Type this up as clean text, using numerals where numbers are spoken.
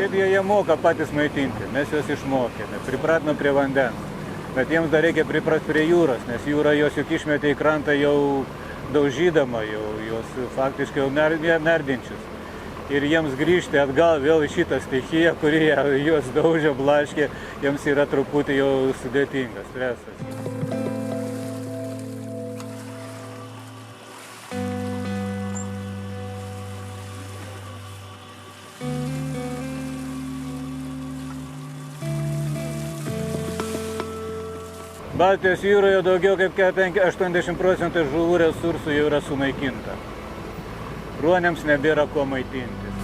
Šiaip jie moka patys maitinti, mes juos išmokėme, pripratinom prie vandens. Bet jiems dar reikia priprasti prie jūros, nes jūra juos juk išmetė į krantą jau daužydama, juos faktiškai jau merdinčius. Ir jiems grįžti atgal vėl į šitą stichiją, kurie juos daužė, blaškė, jiems yra truputį jau sudėtingas stresas. Baltijos jūroje daugiau kaip 80% žuvų resursų jau yra sunaikinta. Ruoniams nebėra kuo maitintis.